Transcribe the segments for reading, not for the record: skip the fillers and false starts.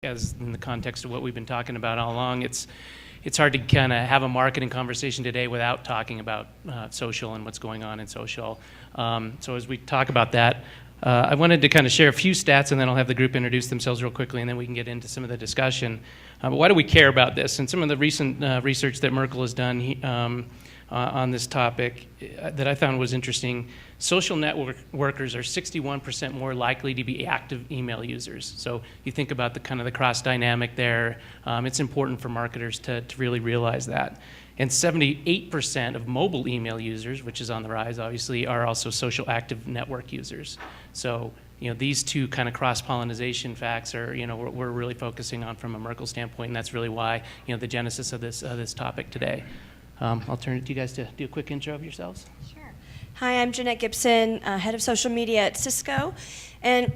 as in the context of what we've been talking about all along, it's hard to kind of have a marketing conversation today without talking about social and what's going on in social. So as we talk about that, I wanted to kind of share a few stats, and then I'll have the group introduce themselves real quickly, and then we can get into some of the discussion. But why do we care about this? And some of the recent research that Merkle has done on this topic that I found was interesting. Social networkers are 61% more likely to be active email users. So you think about the kind of the cross dynamic there. It's important for marketers to really realize that. And 78% of mobile email users, which is on the rise obviously, are also social active network users. So these two kind of cross-pollination facts are we're really focusing on from a Merkle standpoint, and that's really why the genesis of this topic today. I'll turn it to you guys to do a quick intro of yourselves. Sure. Hi, I'm Jeanette Gibson, head of social media at Cisco, and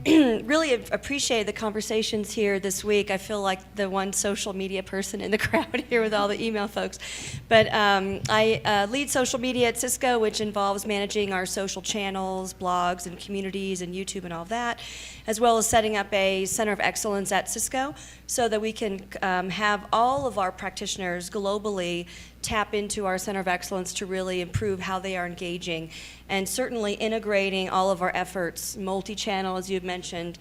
really appreciate the conversations here this week. I feel like the one social media person in the crowd here with all the email folks. But I lead social media at Cisco, which involves managing our social channels, blogs, and communities, and YouTube and all of that, as well as setting up a center of excellence at Cisco so that we can have all of our practitioners globally tap into our center of excellence to really improve how they are engaging, and certainly integrating all of our efforts. Multi-channel, as you've mentioned,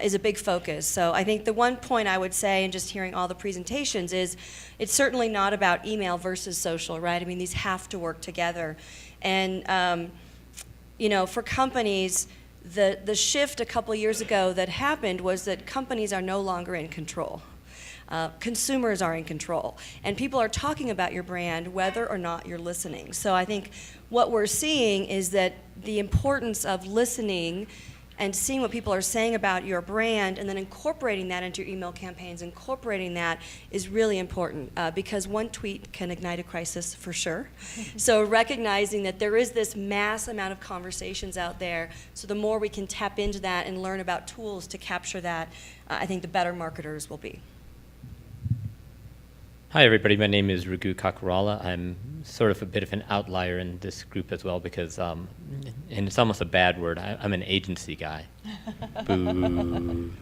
is a big focus. So I think the one point I would say, and just hearing all the presentations, is it's certainly not about email versus social, right? I mean, these have to work together. And for companies, the shift a couple years ago that happened was that companies are no longer in control. Consumers are in control, and people are talking about your brand whether or not you're listening. So I think what we're seeing is that the importance of listening and seeing what people are saying about your brand and then incorporating that into your email campaigns, incorporating that is really important because one tweet can ignite a crisis for sure. So recognizing that there is this mass amount of conversations out there, so the more we can tap into that and learn about tools to capture that, I think the better marketers will be. Hi everybody, my name is Raghu Kakarala. I'm sort of a bit of an outlier in this group as well because, and it's almost a bad word, I'm an agency guy. Boo.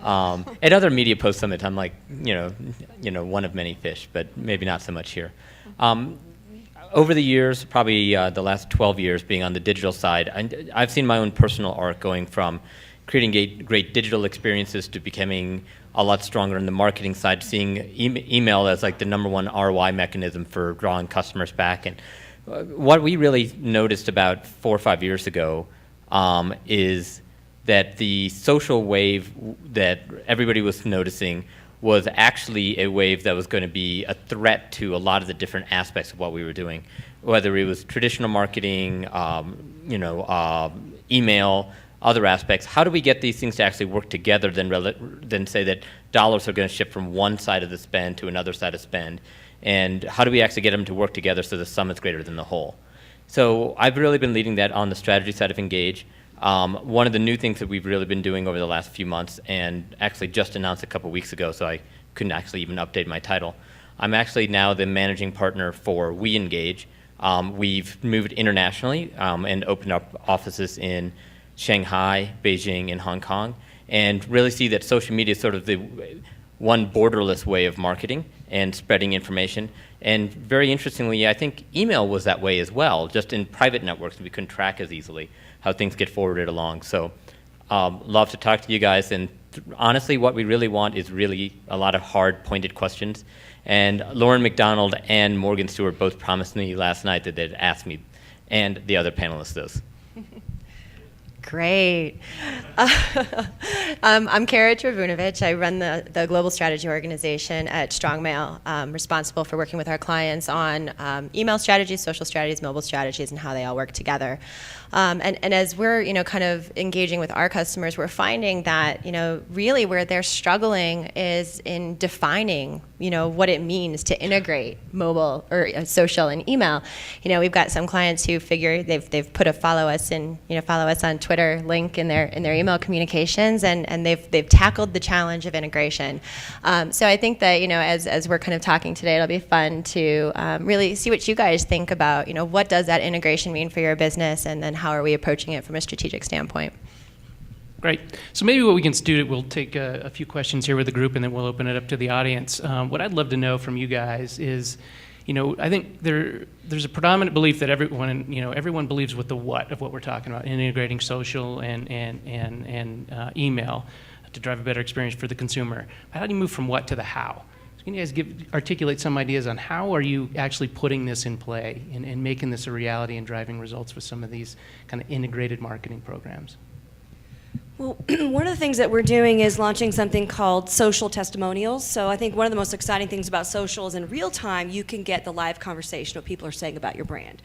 At other MediaPost summits, I'm like, one of many fish, but maybe not so much here. Over the years, probably the last 12 years being on the digital side, I've seen my own personal arc going from creating great digital experiences to becoming a lot stronger on the marketing side, seeing email as like the #1 ROI mechanism for drawing customers back. And what we really noticed about 4 or 5 years ago is that the social wave that everybody was noticing was actually a wave that was going to be a threat to a lot of the different aspects of what we were doing, whether it was traditional marketing, email, other aspects. How do we get these things to actually work together than say that dollars are going to shift from one side of the spend to another side of spend? And how do we actually get them to work together so the sum is greater than the whole? So I've really been leading that on the strategy side of Engage. One of the new things that we've really been doing over the last few months, and actually just announced a couple weeks ago, so I couldn't actually even update my title. I'm actually now the managing partner for We Engage. We've moved internationally and opened up offices in Shanghai, Beijing, and Hong Kong, and really see that social media is sort of the one borderless way of marketing and spreading information. And very interestingly, I think email was that way as well. Just in private networks, we couldn't track as easily how things get forwarded along. So love to talk to you guys. And honestly, what we really want is really a lot of hard, pointed questions. And Lauren McDonald and Morgan Stewart both promised me last night that they'd ask me, and the other panelists those. Great. I'm Kara Trivunovic. I run the global strategy organization at StrongMail, responsible for working with our clients on email strategies, social strategies, mobile strategies, and how they all work together. And as we're kind of engaging with our customers, we're finding that really where they're struggling is in defining what it means to integrate mobile or social and email. We've got some clients who figure they've put a follow us on Twitter link in their email communications, and they've tackled the challenge of integration. So I think that as we're kind of talking today, it'll be fun to really see what you guys think about what does that integration mean for your business, and then how are we approaching it from a strategic standpoint. Great. So maybe what we can do, we'll take a few questions here with the group, and then we'll open it up to the audience. What I'd love to know from you guys is, I think there's a predominant belief that everyone believes with the what of what we're talking about, integrating social and email to drive a better experience for the consumer. How do you move from what to the how? So can you guys articulate some ideas on how are you actually putting this in play and making this a reality and driving results with some of these kind of integrated marketing programs? Well, one of the things that we're doing is launching something called social testimonials. So I think one of the most exciting things about social is in real time, you can get the live conversation of what people are saying about your brand.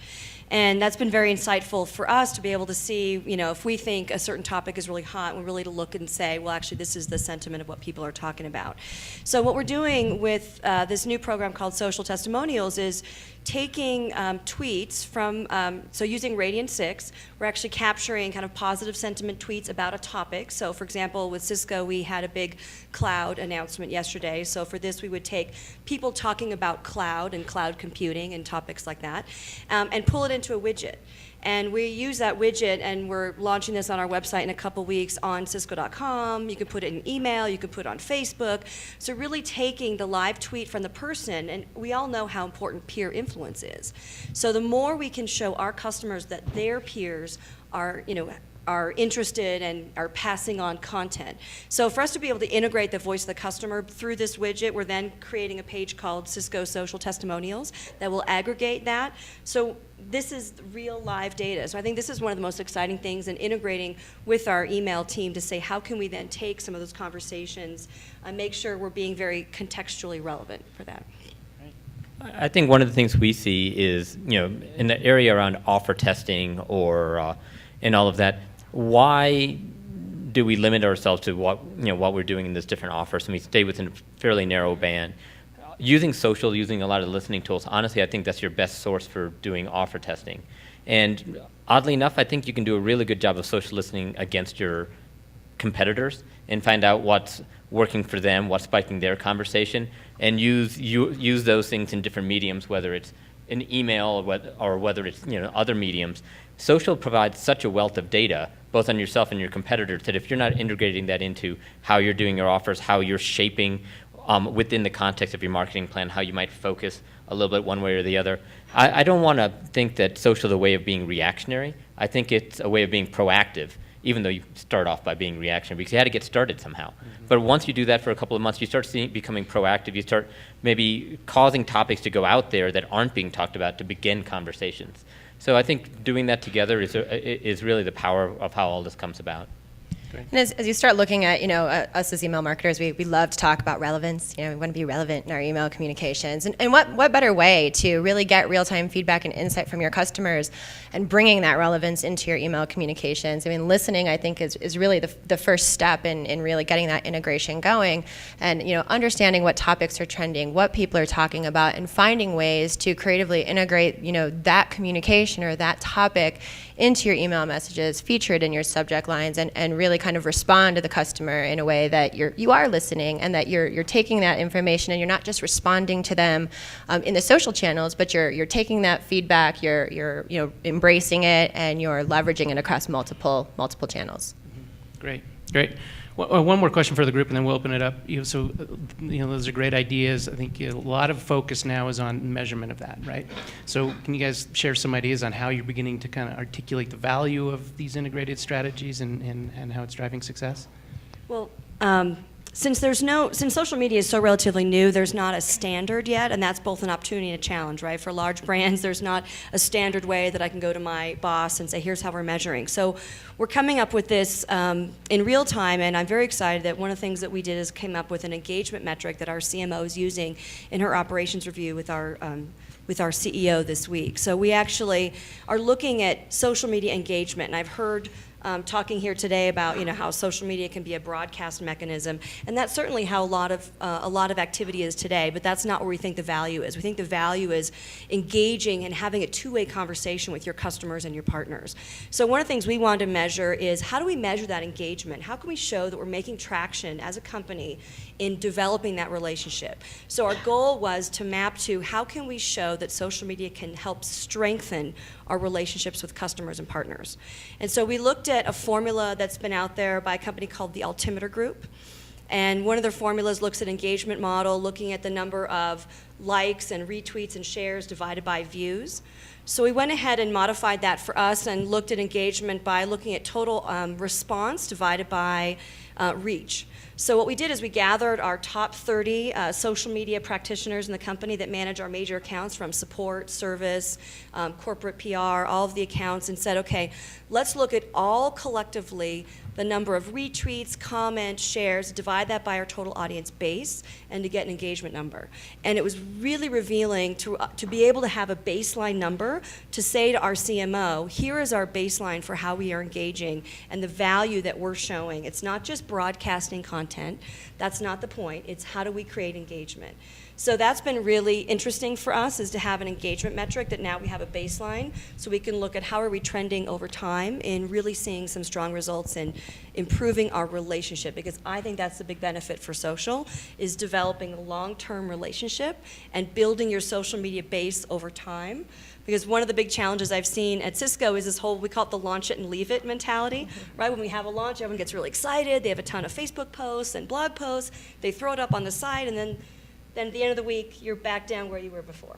And that's been very insightful for us to be able to see, if we think a certain topic is really hot, we're really to look and say, well, actually, this is the sentiment of what people are talking about. So what we're doing with this new program called Social Testimonials is taking tweets from, so using Radian6, we're actually capturing kind of positive sentiment tweets about a topic. So for example, with Cisco, we had a big cloud announcement yesterday. So for this, we would take people talking about cloud and cloud computing and topics like that, and pull it into a widget. And we use that widget, and we're launching this on our website in a couple weeks on Cisco.com. You can put it in email, you can put it on Facebook. So really taking the live tweet from the person, and we all know how important peer influence is. So the more we can show our customers that their peers are interested and are passing on content. So for us to be able to integrate the voice of the customer through this widget, we're then creating a page called Cisco Social Testimonials that will aggregate that. So this is real live data. So I think this is one of the most exciting things in integrating with our email team to say, how can we then take some of those conversations and make sure we're being very contextually relevant for that. I think one of the things we see is, in the area around offer testing or and all of that, why do we limit ourselves to what we're doing in these different offers, and we stay within a fairly narrow band? Using social, using a lot of the listening tools, honestly, I think that's your best source for doing offer testing. And oddly enough, I think you can do a really good job of social listening against your competitors and find out what's working for them, what's spiking their conversation, and use those things in different mediums, whether it's an email or whether it's other mediums. Social provides such a wealth of data, both on yourself and your competitors, that if you're not integrating that into how you're doing your offers, how you're shaping within the context of your marketing plan, how you might focus a little bit one way or the other. I don't want to think that social is a way of being reactionary. I think it's a way of being proactive, even though you start off by being reactionary, because you had to get started somehow. Mm-hmm. But once you do that for a couple of months, you start becoming proactive. You start maybe causing topics to go out there that aren't being talked about to begin conversations. So I think doing that together is really the power of how all this comes about. And as you start looking at, us as email marketers, we love to talk about relevance. We want to be relevant in our email communications. And what better way to really get real-time feedback and insight from your customers and bringing that relevance into your email communications? I mean, listening, I think, is really the first step in really getting that integration going and, understanding what topics are trending, what people are talking about, and finding ways to creatively integrate, that communication or that topic into your email messages, feature it in your subject lines, and really kind of respond to the customer in a way that you are listening and that you're taking that information and you're not just responding to them in the social channels, but you're taking that feedback, you're embracing it, and you're leveraging it across multiple channels. Mm-hmm. Great. One more question for the group, and then we'll open it up. So, those are great ideas. I think a lot of focus now is on measurement of that, right? So, can you guys share some ideas on how you're beginning to kind of articulate the value of these integrated strategies and how it's driving success? Well, since social media is so relatively new, there's not a standard yet, and that's both an opportunity and a challenge, right? For large brands, there's not a standard way that I can go to my boss and say, here's how we're measuring. So we're coming up with this in real time, and I'm very excited that one of the things that we did is came up with an engagement metric that our CMO is using in her operations review with our CEO this week. So we actually are looking at social media engagement, and I've heard talking here today about how social media can be a broadcast mechanism, and that's certainly how a lot of activity is today. But that's not where we think the value is. We think the value is engaging and having a two-way conversation with your customers and your partners. So one of the things we wanted to measure is how do we measure that engagement? How can we show that we're making traction as a company in developing that relationship. So our goal was to map to how can we show that social media can help strengthen our relationships with customers and partners. And so we looked at a formula that's been out there by a company called the Altimeter Group. And one of their formulas looks at engagement model, looking at the number of likes and retweets and shares divided by views. So we went ahead and modified that for us and looked at engagement by looking at total response divided by reach. So what we did is we gathered our top 30 social media practitioners in the company that manage our major accounts from support, service, corporate PR, all of the accounts, and said, okay, let's look at all collectively the number of retweets, comments, shares, divide that by our total audience base, and to get an engagement number. And it was really revealing to be able to have a baseline number to say to our CMO, here is our baseline for how we are engaging and the value that we're showing. It's not just broadcasting content. That's not the point. It's how do we create engagement. So that's been really interesting for us, is to have an engagement metric that now we have a baseline so we can look at how are we trending over time in really seeing some strong results in improving our relationship, because I think that's the big benefit for social, is developing a long-term relationship and building your social media base over time. Because one of the big challenges I've seen at Cisco is this whole, we call it the launch it and leave it mentality, right? When we have a launch, everyone gets really excited, they have a ton of Facebook posts and blog posts, they throw it up on the site, and then at the end of the week, you're back down where you were before.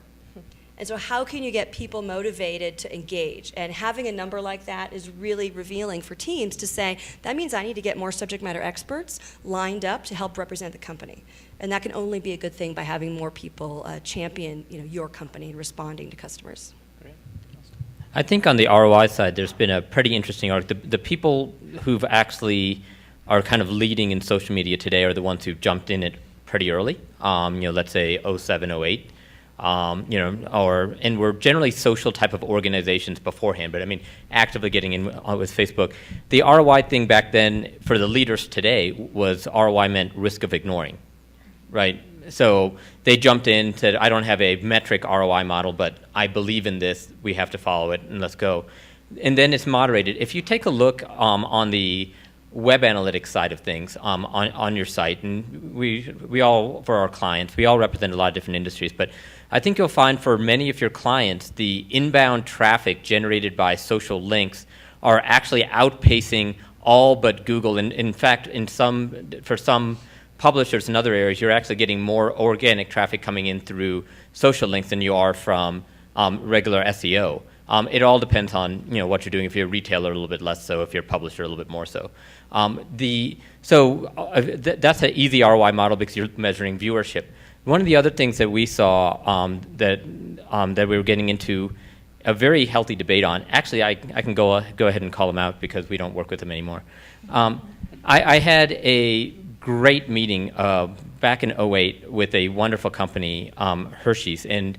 And so how can you get people motivated to engage? And having a number like that is really revealing for teams to say, that means I need to get more subject matter experts lined up to help represent the company. And that can only be a good thing by having more people champion your company and responding to customers. I think on the ROI side, there's been a pretty interesting arc. The people who've actually are kind of leading in social media today are the ones who've jumped in it pretty early, let's say 07, 08, and we're generally social type of organizations beforehand, but I mean, actively getting in with Facebook. The ROI thing back then for the leaders today was ROI meant risk of ignoring, right? So they jumped in, said, I don't have a metric ROI model, but I believe in this, we have to follow it, and let's go. And then it's moderated. If you take a look on the web analytics side of things on your site, and we all, for our clients, we all represent a lot of different industries, but I think you'll find for many of your clients, the inbound traffic generated by social links are actually outpacing all but Google. And in fact, for some publishers in other areas, you're actually getting more organic traffic coming in through social links than you are from regular SEO. It all depends on what you're doing. If you're a retailer, a little bit less so. If you're a publisher, a little bit more so. That's an easy ROI model because you're measuring viewership. One of the other things that we saw that we were getting into a very healthy debate on. Actually, I can go ahead and call them out because we don't work with them anymore. I had a great meeting back in 08 with a wonderful company, Hershey's, and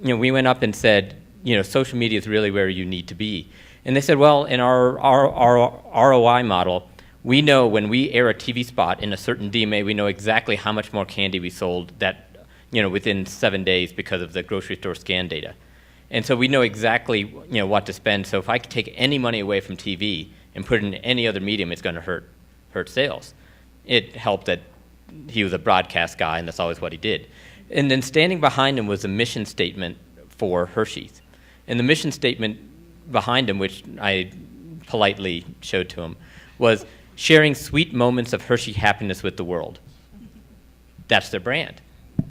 we went up and said, social media is really where you need to be. And they said, well, in our ROI model, we know when we air a TV spot in a certain DMA, we know exactly how much more candy we sold within 7 days because of the grocery store scan data. And so we know exactly what to spend. So if I could take any money away from TV and put it in any other medium, it's going to hurt sales. It helped that he was a broadcast guy, and that's always what he did. And then standing behind him was a mission statement for Hershey's. And the mission statement behind him, which I politely showed to him, was sharing sweet moments of Hershey happiness with the world. That's their brand,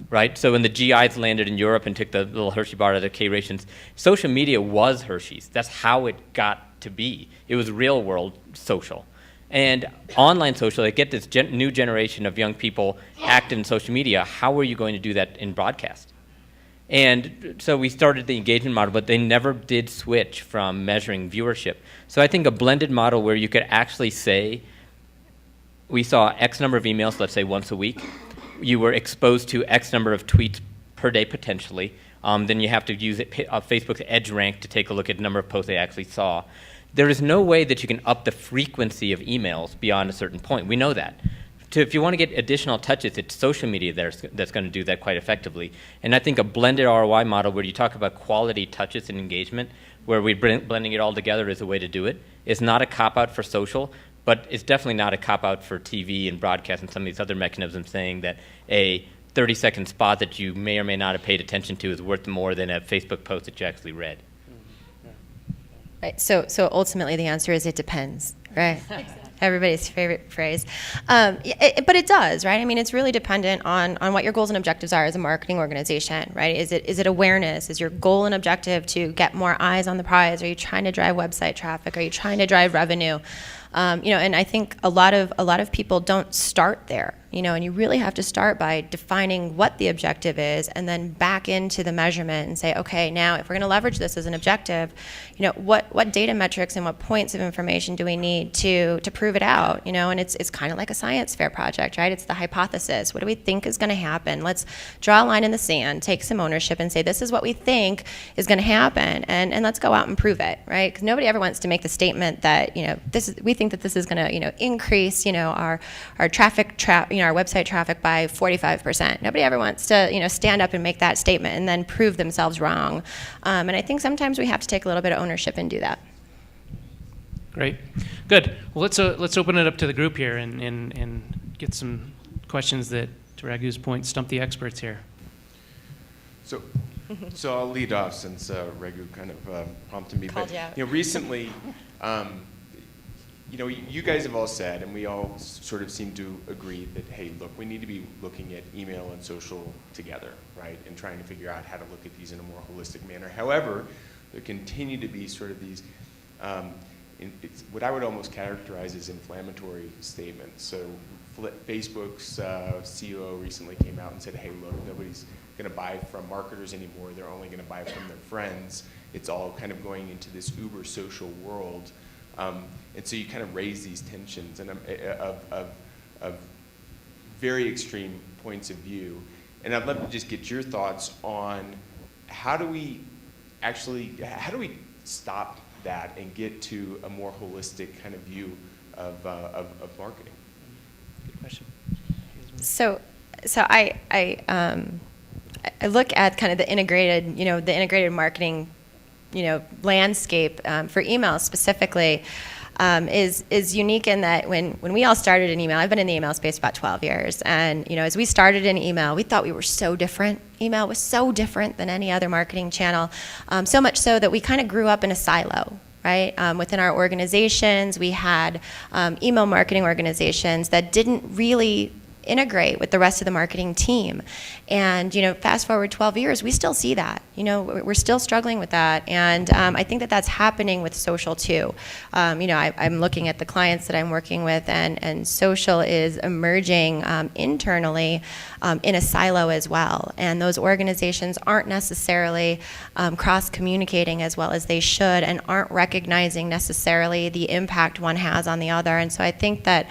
right? So when the GIs landed in Europe and took the little Hershey bar out of their K rations, social media was Hershey's. That's how it got to be. It was real world social. And online social, they get this new generation of young people active in social media. How are you going to do that in broadcast? And so we started the engagement model, but they never did switch from measuring viewership. So I think a blended model where you could actually say, we saw X number of emails, let's say once a week. You were exposed to X number of tweets per day potentially. Then you have to use Facebook's Edge rank to take a look at the number of posts they actually saw. There is no way that you can up the frequency of emails beyond a certain point. We know that. If you want to get additional touches, it's social media that's going to do that quite effectively. And I think a blended ROI model where you talk about quality touches and engagement, where we're blending it all together is a way to do it. It's not a cop-out for social, but it's definitely not a cop-out for TV and broadcast and some of these other mechanisms saying that a 30-second spot that you may or may not have paid attention to is worth more than a Facebook post that you actually read. Right. So ultimately, the answer is it depends, right? Everybody's favorite phrase. But it does, right? I mean, it's really dependent on what your goals and objectives are as a marketing organization, right? Is it awareness? Is your goal and objective to get more eyes on the prize? Are you trying to drive website traffic? Are you trying to drive revenue? And I think a lot of people don't start there, and you really have to start by defining what the objective is and then back into the measurement and say, okay, now if we're going to leverage this as an objective, what data metrics and what points of information do we need to prove it out, and it's kind of like a science fair project, right? It's the hypothesis. What do we think is going to happen? Let's draw a line in the sand, take some ownership and say, this is what we think is going to happen, and let's go out and prove it, right? Because nobody ever wants to make the statement that, we think that this is going to, increase, our traffic, our website traffic by 45%. Nobody ever wants to, stand up and make that statement and then prove themselves wrong. And I think sometimes we have to take a little bit of ownership and do that. Great, good. Well, let's open it up to the group here and get some questions that, to Raghu's point, stump the experts here. So I'll lead off since Raghu kind of prompted me. Called you out. Recently, you guys have all said, and we all sort of seem to agree that, hey, look, we need to be looking at email and social together, right, and trying to figure out how to look at these in a more holistic manner. However, there continue to be sort of these, it's what I would almost characterize as inflammatory statements. So Facebook's CEO recently came out and said, hey, look, nobody's going to buy from marketers anymore. They're only going to buy from their friends. It's all kind of going into this uber social world. And so you kind of raise these tensions and of very extreme points of view. And I'd love to just get your thoughts on how do we stop that and get to a more holistic kind of view of marketing? Good question. So I look at kind of the integrated marketing, landscape for email specifically. Is unique in that when we all started in email, I've been in the email space about 12 years, and as we started in email, we thought we were so different. Email was so different than any other marketing channel, so much so that we kind of grew up in a silo. Right? Within our organizations, we had email marketing organizations that didn't really integrate with the rest of the marketing team. And, fast forward 12 years, we still see that. We're still struggling with that. And I think that that's happening with social too. I'm looking at the clients that I'm working with, and social is emerging internally in a silo as well. And those organizations aren't necessarily cross-communicating as well as they should, and aren't recognizing necessarily the impact one has on the other. And so I think that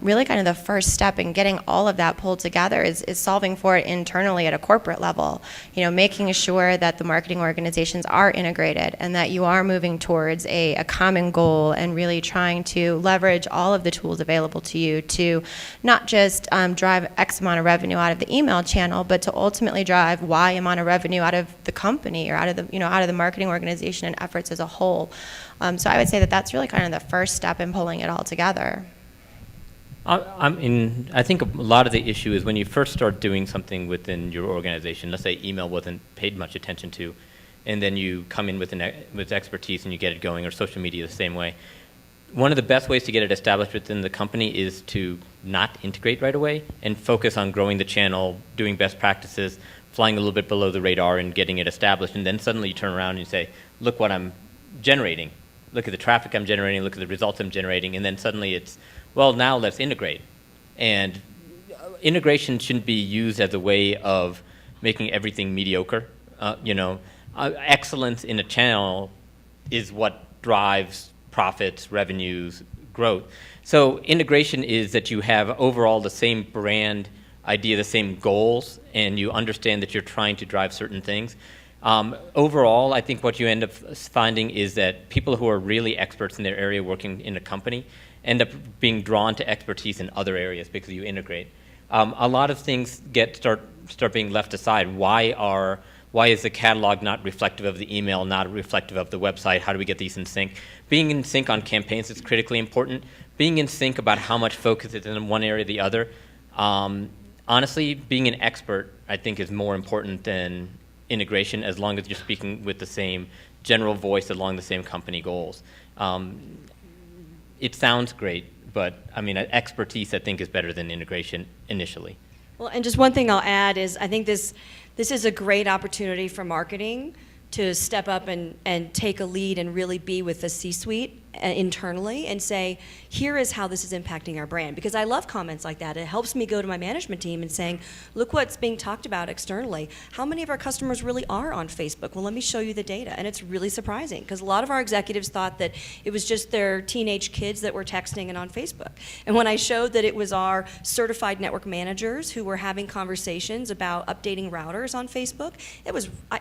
really kind of the first step in getting all of that pulled together is solving for it internally at a corporate level, making sure that the marketing organizations are integrated and that you are moving towards a common goal and really trying to leverage all of the tools available to you to not just drive X amount of revenue out of the email channel, but to ultimately drive Y amount of revenue out of the company or out of the marketing organization and efforts as a whole. So I would say that that's really kind of the first step in pulling it all together. I think a lot of the issue is when you first start doing something within your organization, let's say email wasn't paid much attention to, and then you come in with expertise and you get it going, or social media the same way. One of the best ways to get it established within the company is to not integrate right away and focus on growing the channel, doing best practices, flying a little bit below the radar and getting it established, and then suddenly you turn around and you say, look what I'm generating. Look at the traffic I'm generating, look at the results I'm generating, and then suddenly it's, well, now let's integrate. And integration shouldn't be used as a way of making everything mediocre. Excellence in a channel is what drives profits, revenues, growth. So integration is that you have overall the same brand idea, the same goals, and you understand that you're trying to drive certain things. Overall, I think what you end up finding is that people who are really experts in their area working in a company end up being drawn to expertise in other areas because you integrate. A lot of things start being left aside. Why is the catalog not reflective of the email, not reflective of the website? How do we get these in sync? Being in sync on campaigns is critically important, being in sync about how much focus is in one area or the other. Honestly, being an expert, I think, is more important than integration, as long as you're speaking with the same general voice along the same company goals. It sounds great, but I mean, expertise, I think, is better than integration initially. Well, and just one thing I'll add is I think this is a great opportunity for marketing to step up and take a lead and really be with the C-suite internally and say, here is how this is impacting our brand. Because I love comments like that. It helps me go to my management team and saying, look what's being talked about externally. How many of our customers really are on Facebook? Well, let me show you the data. And it's really surprising because a lot of our executives thought that it was just their teenage kids that were texting and on Facebook. And when I showed that it was our certified network managers who were having conversations about updating routers on Facebook,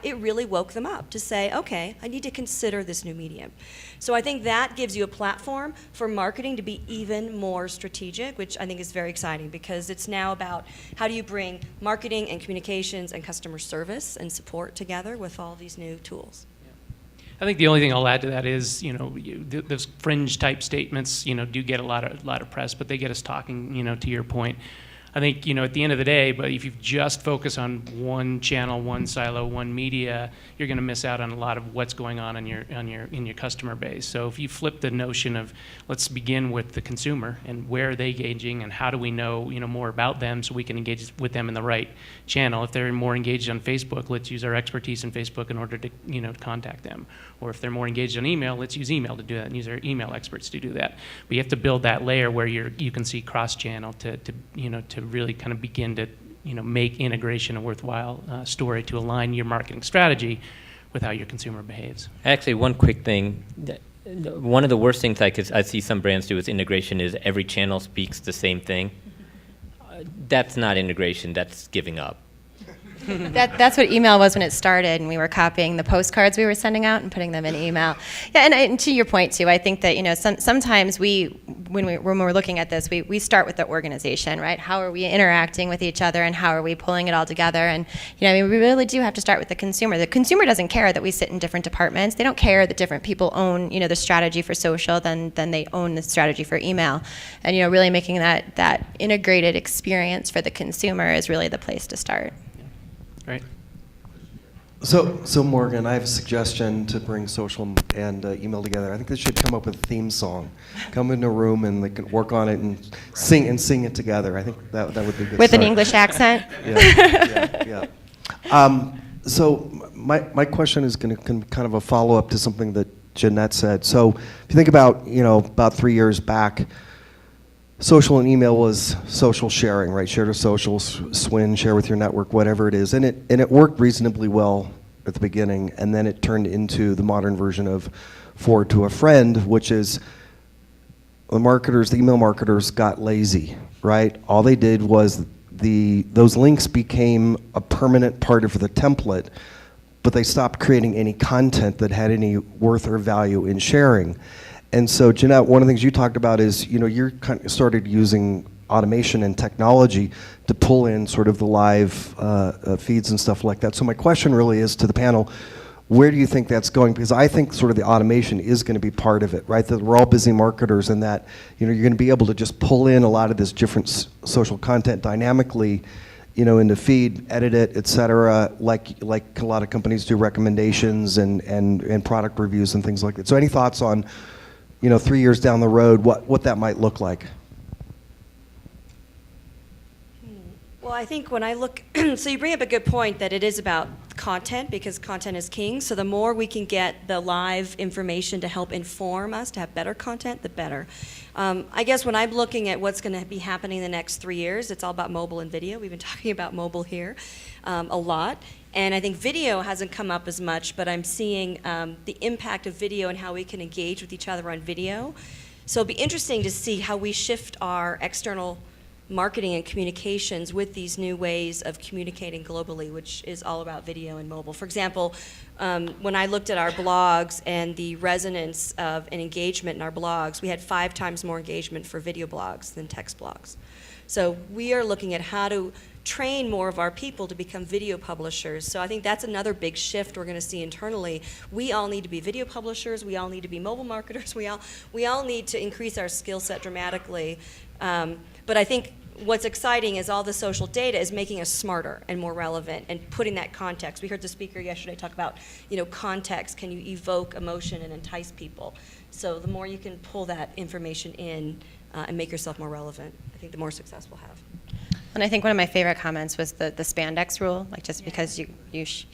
it really woke them up to say, okay, I need to consider this new medium. So I think that gives you a platform for marketing to be even more strategic, which I think is very exciting because it's now about how do you bring marketing and communications and customer service and support together with all these new tools. I think the only thing I'll add to that is, those fringe type statements, do get a lot of press, but they get us talking, to your point. I think, at the end of the day, but if you just focus on one channel, one silo, one media, you're going to miss out on a lot of what's going on in your customer base. So if you flip the notion of let's begin with the consumer and where are they engaging and how do we know, more about them so we can engage with them in the right channel. If they're more engaged on Facebook, let's use our expertise in Facebook in order to, contact them. Or if they're more engaged on email, let's use email to do that and use our email experts to do that. But you have to build that layer where you can see cross-channel to really kind of begin to make integration a worthwhile story to align your marketing strategy with how your consumer behaves. Actually, one quick thing. One of the worst things I see some brands do with integration is every channel speaks the same thing. That's not integration, that's giving up. That's what email was when it started, and we were copying the postcards we were sending out and putting them in email. Yeah, and to your point too, I think that sometimes when we're looking at this, we start with the organization, right? How are we interacting with each other, and how are we pulling it all together? And we really do have to start with the consumer. The consumer doesn't care that we sit in different departments. They don't care that different people own the strategy for social than they own the strategy for email. And really making that integrated experience for the consumer is really the place to start. Right. So Morgan, I have a suggestion to bring social and email together. I think they should come up with a theme song. Come into a room and they can work on it and sing it together. I think that would be a good With start. an English accent? Yeah. So my question is going to kind of a follow-up to something that Jeanette said. So if you think about, about 3 years back, social and email was social sharing, right? Share to social, SWIN, share with your network, whatever it is. And it worked reasonably well at the beginning, and then it turned into the modern version of forward to a friend, which is the email marketers got lazy, right? All they did was those links became a permanent part of the template, but they stopped creating any content that had any worth or value in sharing. And so, Jeanette, one of the things you talked about is, you're kind of started using automation and technology to pull in sort of the live feeds and stuff like that. So my question really is to the panel, where do you think that's going? Because I think sort of the automation is going to be part of it, right? That we're all busy marketers and that, you're going to be able to just pull in a lot of this different social content dynamically, into feed, edit it, et cetera, like a lot of companies do, recommendations and product reviews and things like that. So any thoughts on 3 years down the road, what that might look like? Well, I think when I look, so you bring up a good point that it is about content because content is king. So the more we can get the live information to help inform us to have better content, the better. I guess when I'm looking at what's going to be happening in the next 3 years, it's all about mobile and video. We've been talking about mobile here a lot. And I think video hasn't come up as much, but I'm seeing the impact of video and how we can engage with each other on video. So it'll be interesting to see how we shift our external marketing and communications with these new ways of communicating globally, which is all about video and mobile. For example, when I looked at our blogs and the resonance of an engagement in our blogs, we had 5 times more engagement for video blogs than text blogs. So we are looking at how to train more of our people to become video publishers. So I think that's another big shift we're going to see internally. We all need to be video publishers. We all need to be mobile marketers. We all need to increase our skill set dramatically. But I think what's exciting is all the social data is making us smarter and more relevant and putting that context. We heard the speaker yesterday talk about, context. Can you evoke emotion and entice people? So the more you can pull that information in and make yourself more relevant, I think the more success we'll have. And I think one of my favorite comments was the spandex rule, like just because you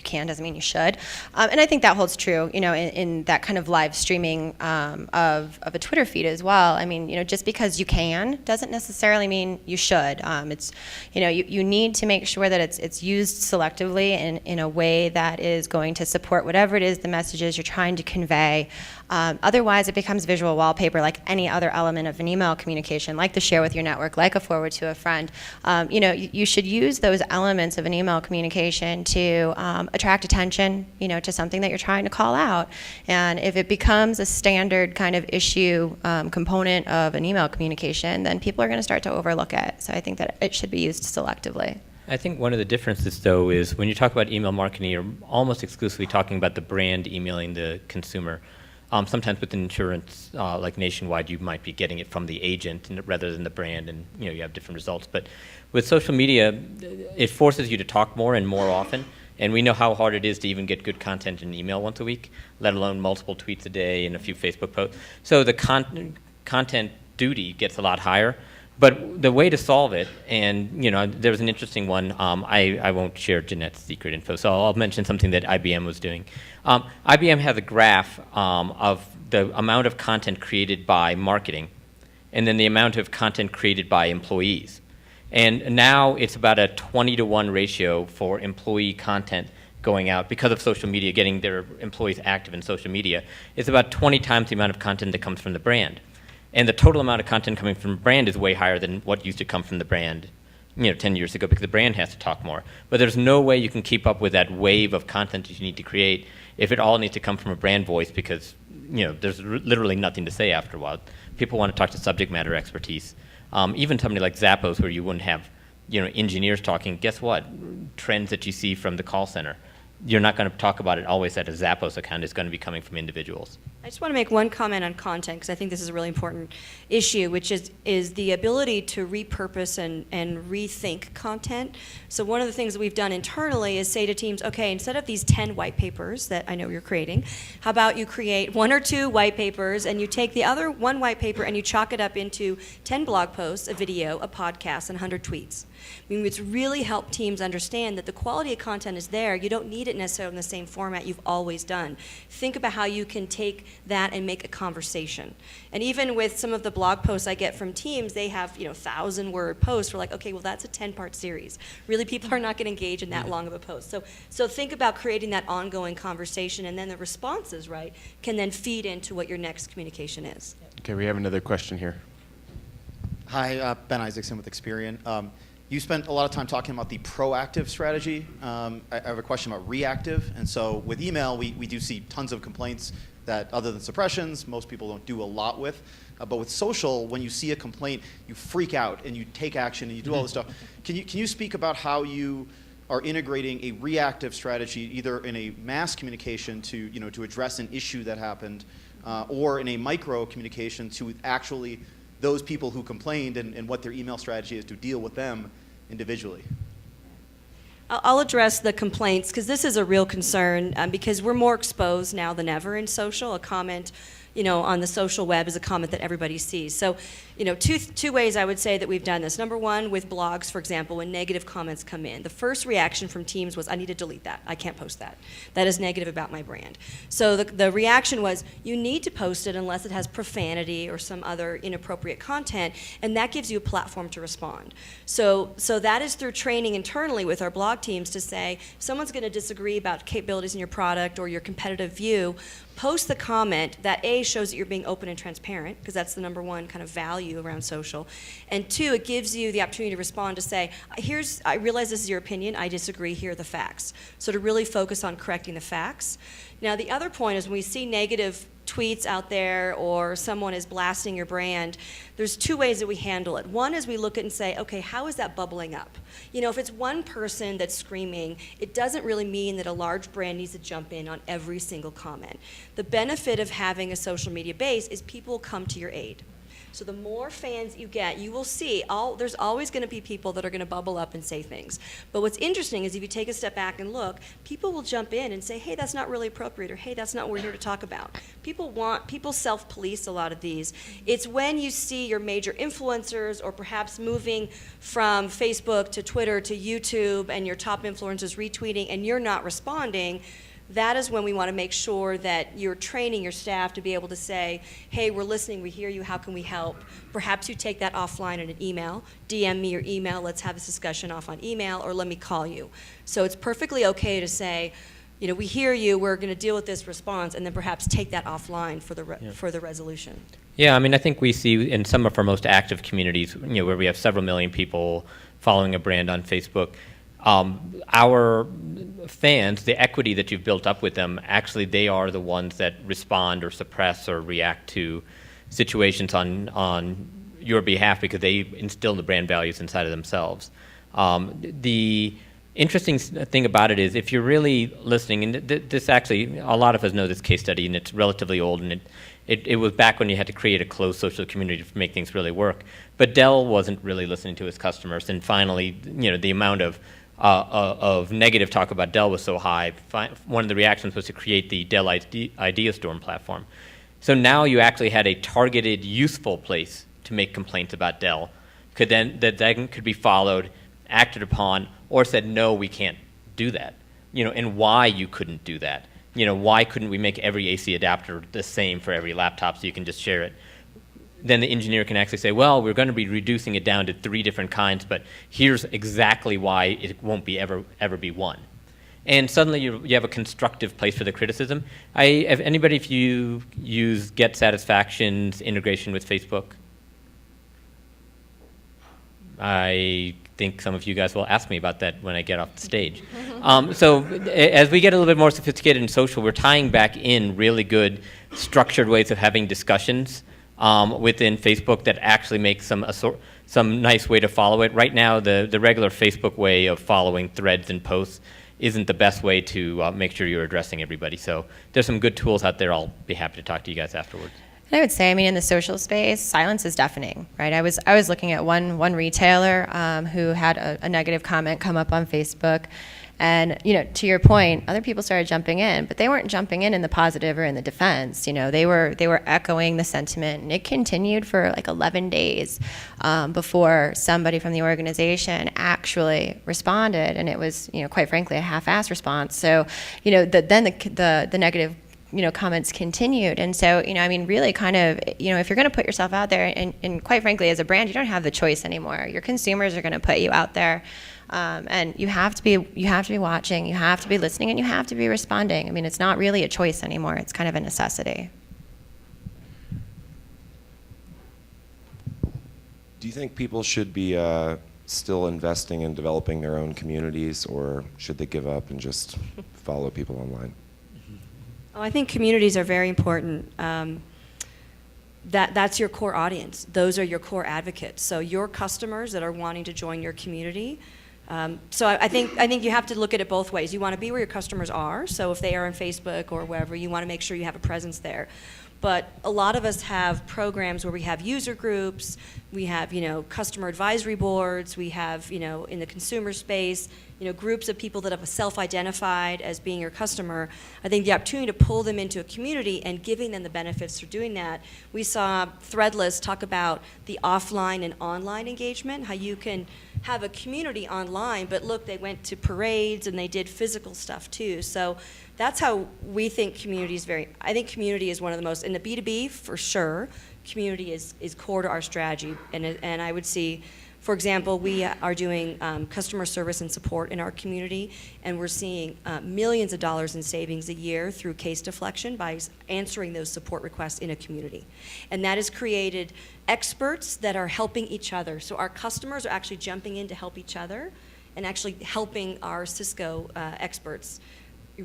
can doesn't mean you should. And I think that holds true, in that kind of live streaming of a Twitter feed as well. I mean, just because you can doesn't necessarily mean you should. It's, you need to make sure that it's used selectively in a way that is going to support whatever it is the messages you're trying to convey. Otherwise, it becomes visual wallpaper like any other element of an email communication, like the share with your network, like a forward to a friend. You should use those elements of an email communication to attract attention, to something that you're trying to call out. And if it becomes a standard kind of issue component of an email communication, then people are going to start to overlook it. So I think that it should be used selectively. I think one of the differences, though, is when you talk about email marketing, you're almost exclusively talking about the brand emailing the consumer. Sometimes with insurance, like Nationwide, you might be getting it from the agent rather than the brand, and you have different results. But with social media, it forces you to talk more and more often. And we know how hard it is to even get good content in email once a week, let alone multiple tweets a day and a few Facebook posts. So the content duty gets a lot higher. But the way to solve it, and there was an interesting one. I won't share Jeanette's secret info, so I'll mention something that IBM was doing. IBM has a graph of the amount of content created by marketing, and then the amount of content created by employees. And now it's about a 20-to-1 ratio for employee content going out because of social media, getting their employees active in social media. It's about 20 times the amount of content that comes from the brand. And the total amount of content coming from the brand is way higher than what used to come from the brand 10 years ago, because the brand has to talk more. But there's no way you can keep up with that wave of content that you need to create if it all needs to come from a brand voice, because there's literally nothing to say after a while. People want to talk to subject matter expertise. Even somebody like Zappos, where you wouldn't have engineers talking, guess what? Trends that you see from the call center, you're not going to talk about it always at a Zappos account. It's going to be coming from individuals. I just want to make one comment on content, because I think this is a really important issue, which is the ability to repurpose and rethink content. So one of the things that we've done internally is say to teams, okay, instead of these 10 white papers that I know you're creating, how about you create 1 or 2 white papers, and you take the other 1 white paper and you chalk it up into 10 blog posts, a video, a podcast, and 100 tweets. I mean, it's really helped teams understand that the quality of content is there. You don't need it necessarily in the same format you've always done. Think about how you can take that and make a conversation. And even with some of the blog posts I get from teams, they have 1,000-word posts. We're like, okay, well, that's a 10-part series. Really, people are not going to engage in that long of a post. So think about creating that ongoing conversation, and then the responses, right, can then feed into what your next communication is. Okay, we have another question here. Hi, Ben Isaacson with Experian. You spent a lot of time talking about the proactive strategy. I have a question about reactive. And so with email, we do see tons of complaints that, other than suppressions, most people don't do a lot with. But with social, when you see a complaint, you freak out and you take action and you do all this stuff. Can you speak about how you are integrating a reactive strategy, either in a mass communication to address an issue that happened, or in a micro communication to actually those people who complained and what their email strategy is to deal with them individually? I'll address the complaints, because this is a real concern, because we're more exposed now than ever in social. A comment on the social web is a comment that everybody sees. So, two ways I would say that we've done this. Number one, with blogs, for example, when negative comments come in, the first reaction from teams was, I need to delete that. I can't post that. That is negative about my brand. So the reaction was, you need to post it unless it has profanity or some other inappropriate content, and that gives you a platform to respond. So that is through training internally with our blog teams to say, if someone's going to disagree about capabilities in your product or your competitive view, post the comment that A, shows that you're being open and transparent, because that's the number one kind of value value around social. And two, it gives you the opportunity to respond to say, I realize this is your opinion, I disagree, here are the facts. So to really focus on correcting the facts. Now the other point is when we see negative tweets out there or someone is blasting your brand, there's two ways that we handle it. One is we look at it and say, okay, how is that bubbling up? You know, if it's one person that's screaming, it doesn't really mean that a large brand needs to jump in on every single comment. The benefit of having a social media base is people come to your aid. So the more fans you get, you will see, there's always going to be people that are going to bubble up and say things. But what's interesting is if you take a step back and look, people will jump in and say, hey, that's not really appropriate, or hey, that's not what we're here to talk about. People self-police a lot of these. It's when you see your major influencers or perhaps moving from Facebook to Twitter to YouTube and your top influencers retweeting and you're not responding, that is when we want to make sure that you're training your staff to be able to say, hey, we're listening, we hear you, how can we help? Perhaps you take that offline in an email, DM me your email, let's have this discussion off on email, or let me call you. So it's perfectly okay to say, you know, we hear you, we're going to deal with this response, and then perhaps take that offline for the resolution. Yeah, I mean, I think we see in some of our most active communities, you know, where we have several million people following a brand on Facebook, our fans, the equity that you've built up with them, actually they are the ones that respond or suppress or react to situations on your behalf because they instill the brand values inside of themselves. The interesting thing about it is if you're really listening, and this actually, a lot of us know this case study and it's relatively old, and it was back when you had to create a closed social community to make things really work. But Dell wasn't really listening to his customers, and finally, you know, the amount of negative talk about Dell was so high, one of the reactions was to create the Dell Idea Storm platform. So now you actually had a targeted, useful place to make complaints about Dell, that then could be followed, acted upon, or said, no, we can't do that. You know, and why you couldn't do that. You know, why couldn't we make every AC adapter the same for every laptop so you can just share it? Then the engineer can actually say, well, we're going to be reducing it down to 3 different kinds, but here's exactly why it won't be ever be one. And suddenly you have a constructive place for the criticism. If you use Get Satisfaction's integration with Facebook? I think some of you guys will ask me about that when I get off the stage. So as we get a little bit more sophisticated in social, we're tying back in really good structured ways of having discussions within Facebook that actually make some nice way to follow it. Right now, the regular Facebook way of following threads and posts isn't the best way to make sure you're addressing everybody. So there's some good tools out there. I'll be happy to talk to you guys afterwards. And I would say, I mean, in the social space, silence is deafening, right? I was looking at one retailer who had a negative comment come up on Facebook. And, you know, to your point, other people started jumping in, but they weren't jumping in the positive or in the defense. You know, they were echoing the sentiment, and it continued for like 11 days before somebody from the organization actually responded, and it was, you know, quite frankly, a half-assed response. So, you know, then the negative, you know, comments continued. And so, you know, I mean, really kind of, you know, if you're going to put yourself out there, and quite frankly, as a brand, you don't have the choice anymore. Your consumers are going to put you out there. And you have to be watching, you have to be listening, and you have to be responding. I mean, it's not really a choice anymore. It's kind of a necessity. Do you think people should be still investing in developing their own communities, or should they give up and just follow people online? Oh, I think communities are very important. That's your core audience. Those are your core advocates. So your customers that are wanting to join your community. So I think you have to look at it both ways. You want to be where your customers are. So if they are on Facebook or wherever, you want to make sure you have a presence there. But a lot of us have programs where we have user groups, we have, you know, customer advisory boards, we have, you know, in the consumer space, you know, groups of people that have self-identified as being your customer. I think the opportunity to pull them into a community and giving them the benefits for doing that. We saw Threadless talk about the offline and online engagement, how you can have a community online, but look, they went to parades and they did physical stuff too. So that's how we think community is I think community is one of the most, in the B2B for sure, community is core to our strategy. And I would see For example, we are doing customer service and support in our community, and we're seeing millions of dollars in savings a year through case deflection by answering those support requests in a community. And that has created experts that are helping each other. So our customers are actually jumping in to help each other and actually helping our Cisco experts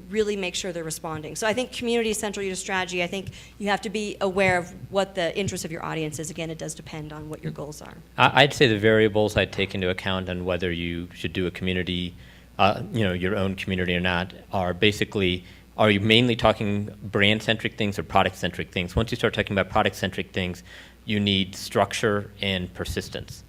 really make sure they're responding. So I think community is central to your strategy. I think you have to be aware of what the interest of your audience is. Again, it does depend on what your goals are. I'd say the variables I'd take into account on whether you should do a community, your own community or not, are basically, are you mainly talking brand-centric things or product-centric things? Once you start talking about product-centric things, you need structure and persistence.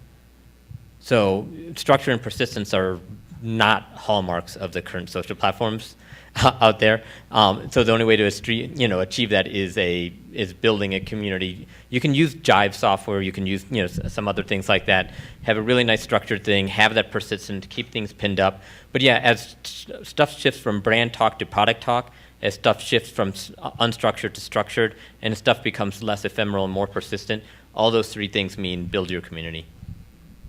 So structure and persistence are not hallmarks of the current social platforms out there. So the only way to achieve that is building a community. You can use Jive software. You can use some other things like that. Have a really nice structured thing. Have that persistent. Keep things pinned up. But yeah, as stuff shifts from brand talk to product talk, as stuff shifts from unstructured to structured, and stuff becomes less ephemeral and more persistent, all those three things mean build your community.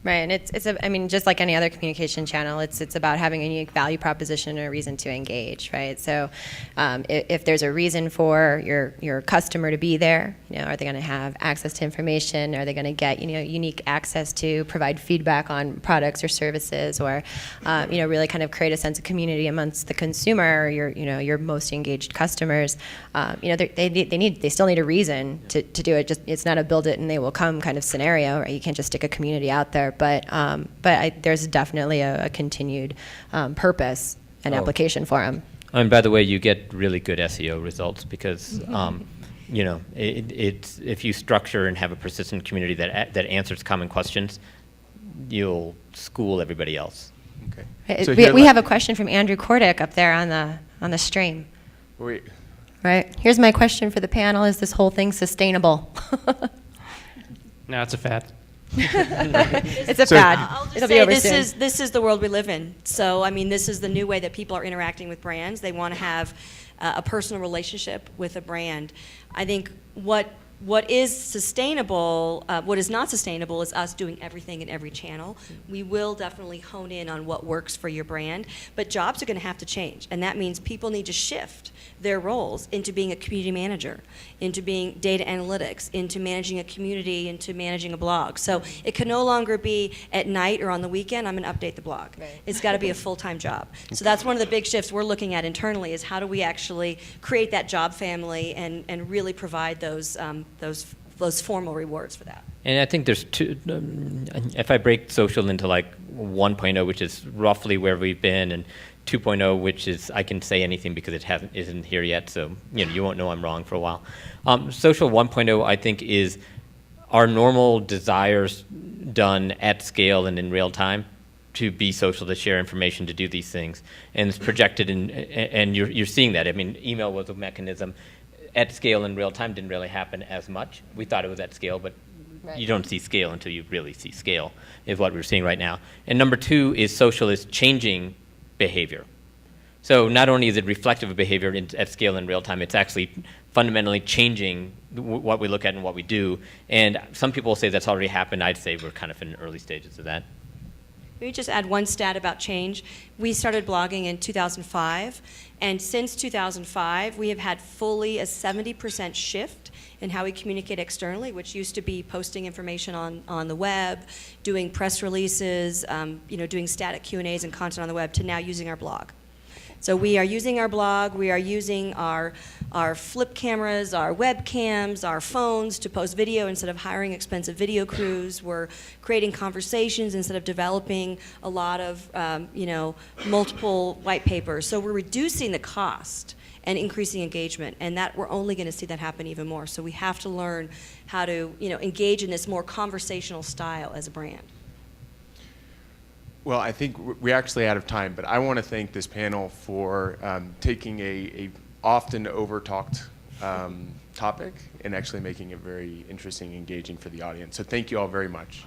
Right, and just like any other communication channel, it's about having a unique value proposition and a reason to engage, right? So, if there's a reason for your customer to be there, are they going to have access to information? Are they going to get unique access to provide feedback on products or services, or really kind of create a sense of community amongst the consumer, or your most engaged customers? They still need a reason to do it. Just it's not a build it and they will come kind of scenario, right? You can't just stick a community out there. But there's definitely a continued purpose and application for them. And by the way, you get really good SEO results because it's if you structure and have a persistent community that answers common questions, you'll school everybody else. Okay. So we have a question from Andrew Kordick up there on the stream. Wait. Right. Here's my question for the panel: is this whole thing sustainable? No, it's a fad. It's a fad. I'll just It'll say be over this soon. is the world we live in. So this is the new way that people are interacting with brands. They want to have a personal relationship with a brand. I think what is sustainable, what is not sustainable is us doing everything in every channel. We will definitely hone in on what works for your brand, but jobs are going to have to change, and that means people need to shift their roles into being a community manager, into being data analytics, into managing a community, into managing a blog. So it can no longer be at night or on the weekend, I'm going to update the blog. Right. It's got to be a full-time job. So that's one of the big shifts we're looking at internally is how do we actually create that job family and really provide those formal rewards for that. And I think there's two, if I break social into like 1.0, which is roughly where we've been, and 2.0, which is I can say anything because it isn't here yet, so you won't know I'm wrong for a while. Social 1.0, I think, is our normal desires done at scale and in real time to be social, to share information, to do these things, and it's projected and you're seeing that. Email was a mechanism. At scale in real time didn't really happen as much. We thought it was at scale, but right. You don't see scale until you really see scale, is what we're seeing right now. And number two is social is changing behavior. So not only is it reflective of behavior at scale in real time, it's actually fundamentally changing what we look at and what we do. And some people say that's already happened. I'd say we're kind of in the early stages of that. Let me just add one stat about change. We started blogging in 2005, and since 2005, we have had fully a 70% shift in how we communicate externally, which used to be posting information on the web, doing press releases, doing static Q&As and content on the web, to now using our blog. So we are using our blog, we are using our flip cameras, our webcams, our phones to post video instead of hiring expensive video crews. We're creating conversations instead of developing a lot of, multiple white papers. So we're reducing the cost and increasing engagement, and that we're only going to see that happen even more. So we have to learn how to, engage in this more conversational style as a brand. Well, I think we're actually out of time, but I want to thank this panel for taking a often over-talked topic and actually making it very interesting and engaging for the audience. So thank you all very much.